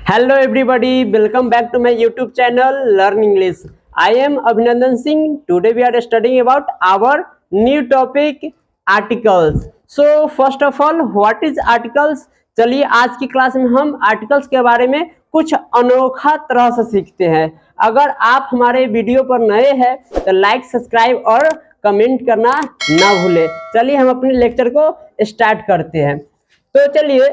Hello everybody, welcome back to my YouTube channel Learn English. I am Abhinandan Singh. Today we are studying about our new topic articles. So first of all, what is articles? चलिए आज की class में हम articles के बारे में कुछ अनोखा तरह से सीखते हैं। अगर आप हमारे वीडियो पर नए हैं तो लाइक, सब्सक्राइब और कमेंट करना ना भूलें। चलिए हम अपने लेक्चर को स्टार्ट करते हैं। तो चलिए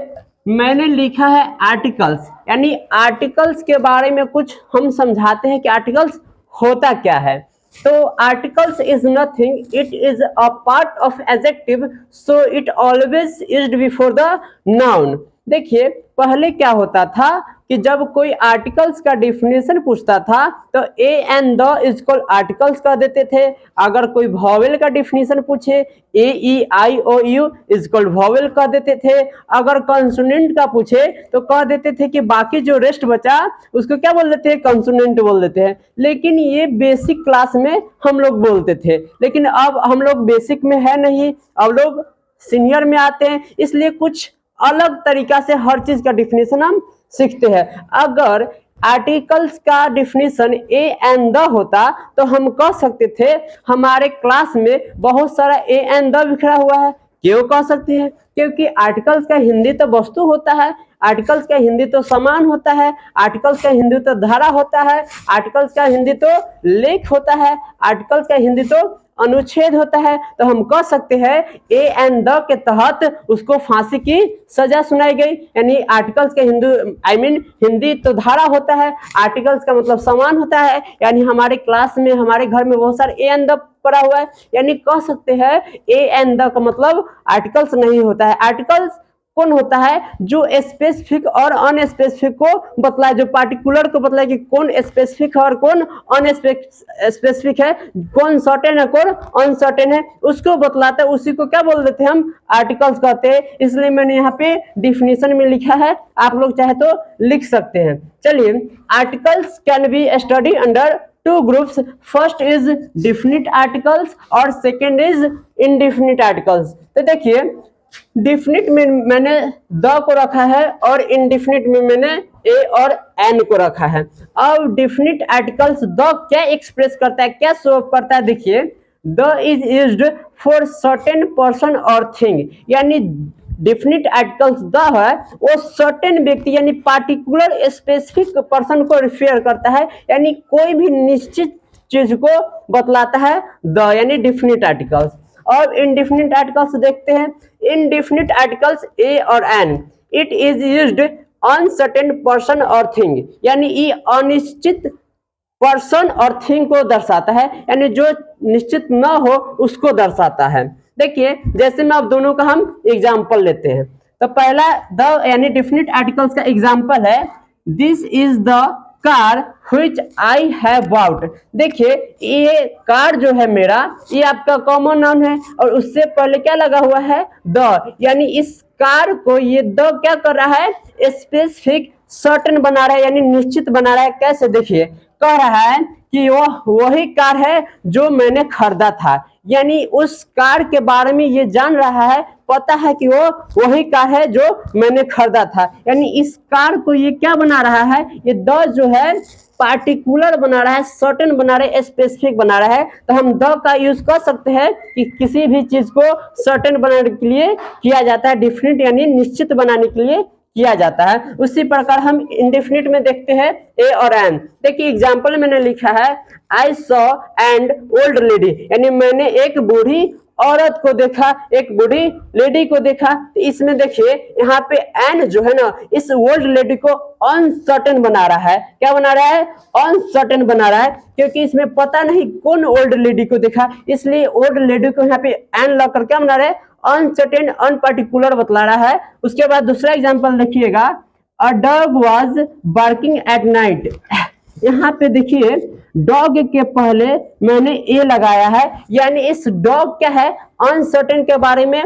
मैंने लिखा है आर्टिकल्स, यानी आर्टिकल्स के बारे में कुछ हम समझाते हैं कि आर्टिकल्स होता क्या है। तो articles is nothing, it is a part of adjective, so it always is before the noun. देखिए पहले क्या होता था कि जब कोई आर्टिकल्स का डिफिनेशन पूछता था तो A and the is called articles कर देते थे। अगर कोई वॉवेल का डिफिनेशन पूछे ए ई आई ओ यू इज कॉल्ड वॉवेल कर देते थे। अगर कंसोनेंट का पूछे तो कह देते थे कि बाकी जो रेस्ट बचा उसको क्या बोल देते हैं, कंसोनेंट बोल देते हैं। लेकिन ये बेसिक क्लास में हम लोग बोलते थे, लेकिन अब हम लोग बेसिक में है नहीं, अब लोग सीनियर में आते हैं, इसलिए कुछ अलग तरीका से हर चीज का डिफिनेशन हम सीखते हैं। अगर आर्टिकल्स का डिफिनेशन ए एंड द होता तो हम कह सकते थे हमारे क्लास में बहुत सारा ए एंड द बिखरा हुआ है। क्यों कह सकते हैं? क्योंकि आर्टिकल्स का हिंदी तो वस्तु होता है, आर्टिकल्स का हिंदी तो सामान होता है, आर्टिकल्स का हिंदी तो धारा होता है, आर्टिकल्स का हिंदी तो लेख होता है, आर्टिकल्स का हिंदी तो अनुच्छेद होता है। तो हम कह सकते हैं ए एंड द के तहत उसको फांसी की सजा सुनाई गई। यानी आर्टिकल्स के हिंदी तो धारा होता है, आर्टिकल्स का मतलब सामान होता है। यानी हमारे क्लास में, हमारे घर में बहुत सारे ए एंड द पड़ा हुआ है, यानी कह सकते हैं ए एंड द का मतलब आर्टिकल्स नहीं होता है। आर्टिकल्स कौन होता है? जो स्पेसिफिक और अनस्पेसिफिक को बतलाए, जो पार्टिकुलर को बतलाए कि कौन स्पेसिफिक है और कौन अनस्पेसिफिक है, कौन सर्टेन है कौन अनसर्टेन है, उसको बतलाता है। उसी को क्या बोल देते हैं? हम आर्टिकल्स कहते हैं। इसलिए मैंने यहाँ पे डिफिनेशन में लिखा है, आप लोग चाहे तो लिख सकते हैं। चलिए, articles can be study under two groups. First is definite articles और सेकेंड इज इनडिफिनिट आर्टिकल्स। तो देखिए डिफिनिट में मैंने द को रखा है और इनडिफिनिट में मैंने ए और एन को रखा है। अब डिफिनिट आर्टिकल्स द क्या एक्सप्रेस करता है, क्या शो ऑफ करता है? देखिए the is used for certain person और थिंग। यानी डिफिनिट आर्टिकल्स द है वो सर्टेन व्यक्ति यानी पार्टिकुलर स्पेसिफिक पर्सन को रिफर करता है, यानी कोई भी निश्चित चीज को बतलाता है द, यानी डिफिनिट आर्टिकल्स। और इनडिफिनिट आर्टिकल्स देखते हैं। इनडिफिनिट आर्टिकल्स ए और an, it is used uncertain person और थिंग, यानी ये अनिश्चित पर्सन और थिंग को दर्शाता है, यानी जो निश्चित न हो उसको दर्शाता है। देखिए जैसे में अब दोनों का हम एग्जाम्पल लेते हैं। तो पहला द यानी डिफिनिट आर्टिकल्स का एग्जाम्पल है this is the car which I have bought। देखिए ये कार जो है मेरा, ये आपका कॉमन नाउन है और उससे पहले क्या लगा हुआ है? द, यानी इस कार को ये द क्या कर रहा है? स्पेसिफिक सर्टेन बना रहा है, यानी निश्चित बना रहा है। कैसे? देखिए कह रहा है कि वह वही कार है जो मैंने खरीदा था, यानी उस कार के बारे में ये जान रहा है, पता है कि वो वही कार है जो मैंने खरीदा था। यानी इस कार को ये क्या बना रहा है? ये द जो है पार्टिकुलर बना रहा है, सर्टेन बना रहा है, स्पेसिफिक बना रहा है। तो हम द का यूज कर सकते हैं कि किसी भी चीज को सर्टेन बनाने के लिए किया जाता है, डिफिनिट यानी निश्चित बनाने के लिए किया जाता है। उसी प्रकार हम इंडेफिनिट में देखते हैं ए और एन। देखिए एग्जाम्पल मैंने लिखा है I saw and old lady, यानी मैंने एक बूढ़ी औरत को देखा, एक बूढ़ी लेडी को देखा। तो इसमें देखिए यहाँ पे एन जो है ना, इस ओल्ड लेडी को अनसर्टेन बना रहा है। क्या बना रहा है? अनसर्टेन बना रहा है, क्योंकि इसमें पता नहीं कौन ओल्ड लेडी को देखा, इसलिए ओल्ड लेडी को यहाँ पे एन लगाकर क्या बना रहा है? अनसर्टेन अनपार्टिकुलर बतला रहा है। उसके बाद दूसरा एग्जाम्पल देखिएगा a dog was barking at night. यहाँ पे देखिए डॉग के पहले मैंने ए लगाया है, यानी इस डॉग क्या है? अनसर्टेन के बारे में,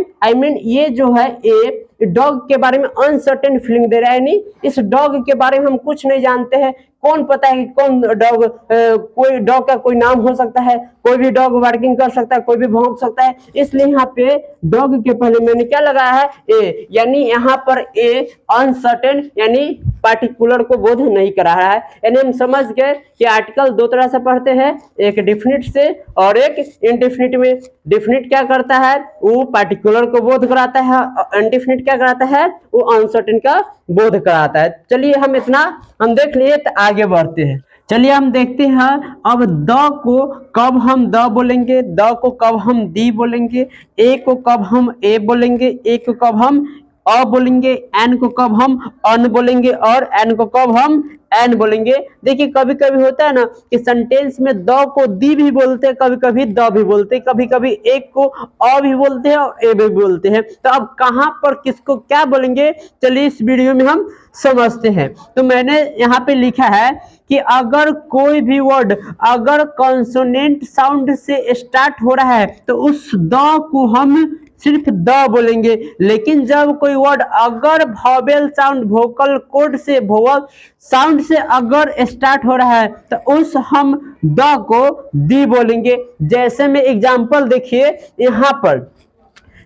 ये जो है ए डॉग के बारे में अनसर्टेन फीलिंग दे रहा है, यानी इस डॉग के बारे में हम कुछ नहीं जानते हैं, कौन पता है कि कौन डॉग, कोई डॉग का कोई नाम हो सकता है, कोई भी डॉग वर्किंग कर सकता है, कोई भी भौंक सकता है। इसलिए यहाँ पे डॉग के पहले मैंने क्या लगाया है, ए, यानी यहाँ पर ए अनसर्टेन यानी पार्टिकुलर को बोध नहीं करा रहा है। यानी हम समझ गए कि आर्टिकल दो तरह से पढ़ते हैं, एक डिफिनिट से और एक इनडिफिनिट में। डिफिनिट क्या करता है, वो पार्टिकुलर को बोध कराता है, इनडिफिनिट क्या कराता है, वो अनसर्टेन का बोध कराता है। चलिए हम इतना हम देख लिए, तो आगे बढ़ते हैं। चलिए हम देखते हैं अब द को कब हम द बोलेंगे, द को कब हम दी बोलेंगे, ए को कब हम ए बोलेंगे, ए को कब हम अ बोलेंगे, एन को कब हम अन बोलेंगे और एन को कब हम एन बोलेंगे। देखिए कभी कभी होता है ना कि सेंटेंस में द को दी भी बोलते हैं, कभी कभी द भी बोलते हैं, कभी कभी एक को अ भी बोलते हैं और ए भी बोलते हैं। तो अब कहां पर किसको क्या बोलेंगे, चलिए इस वीडियो में हम समझते हैं। तो मैंने यहाँ पे लिखा है कि अगर कोई भी वर्ड अगर कॉन्सोनेंट साउंड से स्टार्ट हो रहा है तो उस द को हम सिर्फ द बोलेंगे, लेकिन जब कोई वर्ड अगर वॉवेल साउंड वोकल कोड से वोवल साउंड से अगर स्टार्ट हो रहा है तो उस हम द को दी बोलेंगे। जैसे में एग्जांपल देखिए, यहाँ पर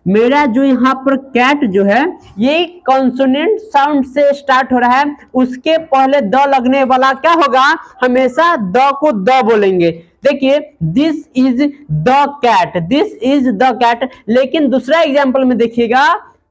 मेरा जो यहाँ पर कैट जो है ये कॉन्सोनेंट साउंड से स्टार्ट हो रहा है, उसके पहले द लगने वाला क्या होगा, हमेशा द को द बोलेंगे। देखिए this is the cat, this is the cat. लेकिन दूसरा एग्जांपल में देखिएगा,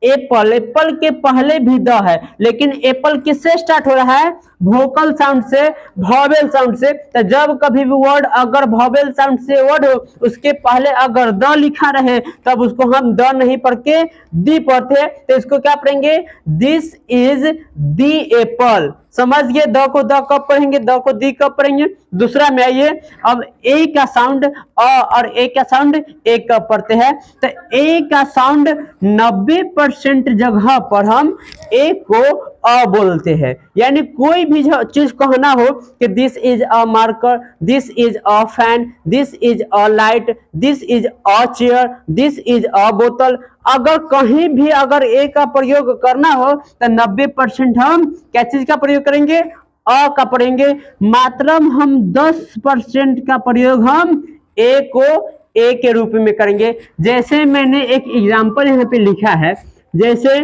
एप्पल, एप्पल के पहले भी द है, लेकिन एप्पल किससे स्टार्ट हो रहा है, वोकल साउंड से, वॉवेल साउंड से। तो जब कभी भी वर्ड अगर वॉवेल साउंड से वर्ड हो उसके पहले अगर द लिखा रहे तब उसको हम द नहीं पढ़ के दी पढ़ते हैं। तो इसको क्या पढ़ेंगे, दिस इज दी एप्पल। समझ गए, द को द कब पढ़ेंगे, द को दी कब पढ़ेंगे। दूसरा में आइए, अब ए का साउंड अ और ए का साउंड ए कब पढ़ते हैं। तो ए का साउंड 90% जगह पर हम ए को अ बोलते हैं। यानी कोई भी चीज कहना हो कि this is a marker, this is a fan, this is a light, this is a chair, this is a बोतल, अगर कहीं भी अगर ए का प्रयोग करना हो तो 90% हम क्या चीज का प्रयोग करेंगे, अ का पढ़ेंगे। मात्र हम 10% का प्रयोग हम ए को ए के रूप में करेंगे। जैसे मैंने एक एग्जांपल यहाँ पे लिखा है, जैसे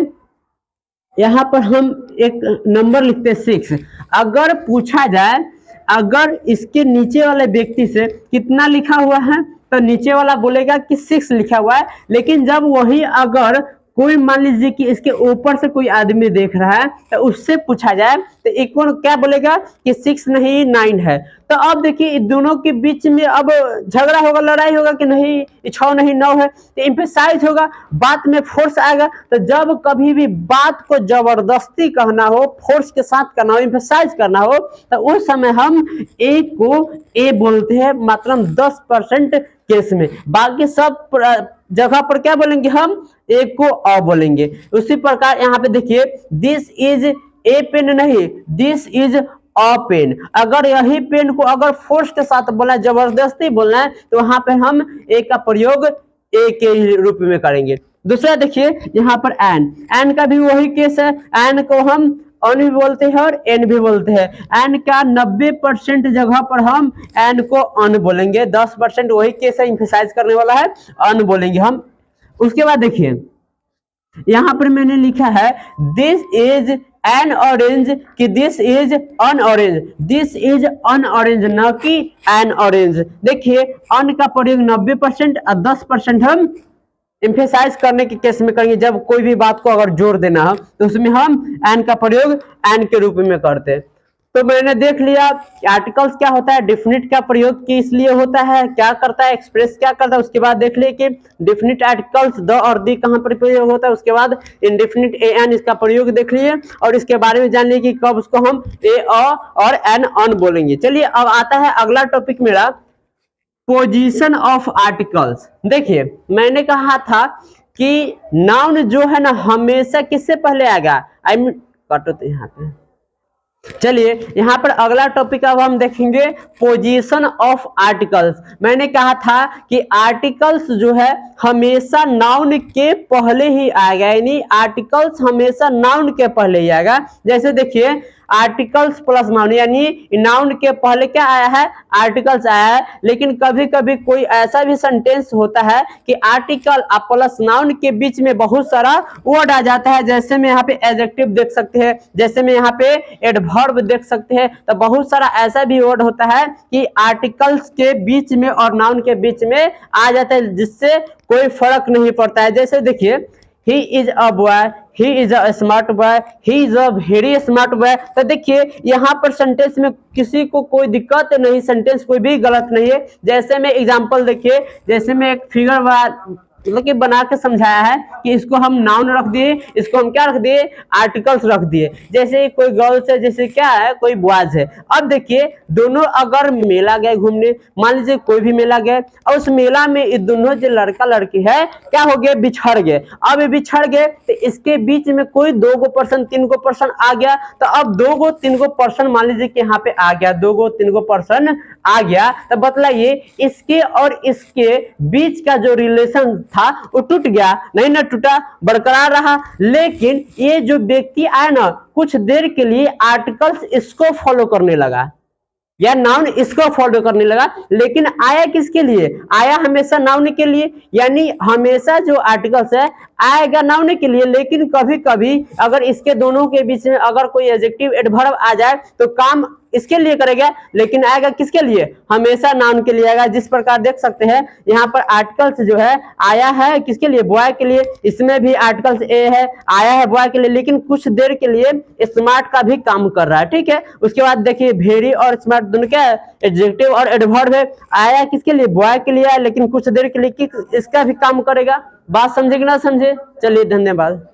यहाँ पर हम एक नंबर लिखते हैं 6। अगर पूछा जाए अगर इसके नीचे वाले व्यक्ति से कितना लिखा हुआ है तो नीचे वाला बोलेगा कि 6 लिखा हुआ है। लेकिन जब वही अगर कोई मान लीजिए कि इसके ऊपर से कोई आदमी देख रहा है तो उससे पूछा जाए तो एक और क्या बोलेगा कि 6 नहीं 9 है। तो अब देखिए दोनों के बीच में अब झगड़ा होगा, लड़ाई होगा कि नहीं 6 नहीं 9 है। तो एम्फेसाइज होगा, बात में फोर्स आएगा। तो जब कभी भी बात को जबरदस्ती कहना हो, फोर्स के साथ करना हो, एम्फेसाइज करना हो, तो उस समय हम ए को ए बोलते हैं मात्र 10% केस में। बाकी सब जगह पर क्या बोलेंगे, हम ए को अ बोलेंगे। उसी प्रकार यहाँ पे देखिए, दिस इज ए पेन नहीं, दिस इज अ पेन। अगर यही पेन को अगर फोर्स के साथ बोलना है, जबरदस्ती बोलना है, तो वहां पर हम ए का प्रयोग ए के रूप में करेंगे। दूसरा देखिए यहाँ पर एन, एन का भी वही केस है। एन को हम अन भी बोलते हैं और एन भी बोलते हैं। एन का 90% जगह पर हम एन को अन बोलेंगे, 10% वही केस है, एम्फसाइज करने वाला है, अन बोलेंगे हम। उसके बाद देखिए यहाँ पर मैंने लिखा है दिस इज एन ऑरेंज कि this is an orange, this is an orange न कि एन ऑरेंज। देखिए अन का प्रयोग 90% और 10% हम एम्फेसाइज करने के केस में करेंगे। जब कोई भी बात को अगर जोर देना हो तो उसमें हम एन का प्रयोग एन के रूप में करते हैं। तो मैंने देख लिया आर्टिकल्स क्या होता है, डिफिनिट का प्रयोग किस लिए होता है, क्या करता है, एक्सप्रेस क्या करता है। उसके बाद देख लिए कि डिफिनिट आर्टिकल्स द और दी कहाँ पर प्रयोग होता है। उसके बाद इंडेफिनिट ए एन इसका प्रयोग देख लिए और इसके बारे में जान लिए कि कब उसको हम ए अ और एन अन बोलेंगे। चलिए अब आता है अगला टॉपिक मेरा, पोजीशन ऑफ आर्टिकल्स। देखिए मैंने कहा था कि नाउन जो है ना हमेशा किससे पहले आएगा, आई मीन काटो तो यहाँ पे। चलिए यहाँ पर अगला टॉपिक अब हम देखेंगे पोजीशन ऑफ आर्टिकल्स। मैंने कहा था कि आर्टिकल्स जो है हमेशा नाउन के पहले ही आएगा, यानी आर्टिकल्स हमेशा नाउन के पहले ही आएगा। जैसे देखिए आर्टिकल्स प्लस नाउन, यानी नाउन के पहले क्या आया है, आर्टिकल्स आया है। लेकिन कभी कभी कोई ऐसा भी सेंटेंस होता है कि आर्टिकल प्लस नाउन के बीच में बहुत सारा वर्ड आ जाता है। जैसे में यहाँ पे एडजेक्टिव देख सकते हैं, जैसे में यहाँ पे एडवर्ब देख सकते हैं। तो बहुत सारा ऐसा भी वर्ड होता है कि आर्टिकल्स के बीच में और नाउन के बीच में आ जाता है, जिससे कोई फर्क नहीं पड़ता है। जैसे देखिए, he is a boy, he is a smart boy, he is a very smart boy. तो देखिए यहाँ पर सेंटेंस में किसी को कोई दिक्कत नहीं, सेंटेंस कोई भी गलत नहीं है। जैसे में एग्जांपल देखिए, जैसे में एक फिगर मतलब कि बना के समझाया है कि इसको हम नाउन रख दिए, इसको हम क्या रख दिए, आर्टिकल्स रख दिए। जैसे कोई गर्ल्स है, जैसे क्या है, कोई बॉयज है। अब देखिए दोनों अगर मेला गए घूमने, मान लीजिए कोई भी मेला गए और उस मेला में ये दोनों जो लड़का लड़की है क्या हो गए, बिछड़ गए। अब ये बिछड़ गए तो इसके बीच में कोई 2 गो पर्सन 3 गो पर्सन आ गया। तो अब 2 गो 3 गो पर्सन मान लीजिए कि यहाँ पे आ गया, 2 गो 3 गो पर्सन आ गया। तो बतलाइए इसके और इसके बीच का जो रिलेशन था वो टूट गया? नहीं ना टूटा, बरकरार रहा। लेकिन ये जो व्यक्ति आया ना, कुछ देर के लिए आर्टिकल्स इसको फॉलो करने लगा या नाउन इसको फॉलो करने लगा। लेकिन आया किसके लिए, आया हमेशा नाउन के लिए। यानी हमेशा जो आर्टिकल्स है आएगा नाउन के लिए। लेकिन कभी कभी अगर इसके दोनों के बीच में अगर कोई एडजेक्टिव एडवर्ब आ जाए तो काम इसके लिए करेगा, लेकिन आएगा किसके लिए, हमेशा नाउन के लिए आएगा। जिस प्रकार देख सकते हैं यहाँ पर आर्टिकल्स जो है आया है किसके लिए, बॉय के लिए। इसमें भी आर्टिकल्स ए है, आया है बॉय के लिए, लेकिन कुछ देर के लिए स्मार्ट का भी काम कर रहा है। ठीक है, उसके बाद देखिए वेरी और स्मार्ट दोनों क्या है, एडजेक्टिव और एडवर्ब है। आया किसके लिए, बॉय के लिए आया, लेकिन कुछ देर के लिए इसका भी काम करेगा। बात समझे कि ना समझे? चलिए धन्यवाद।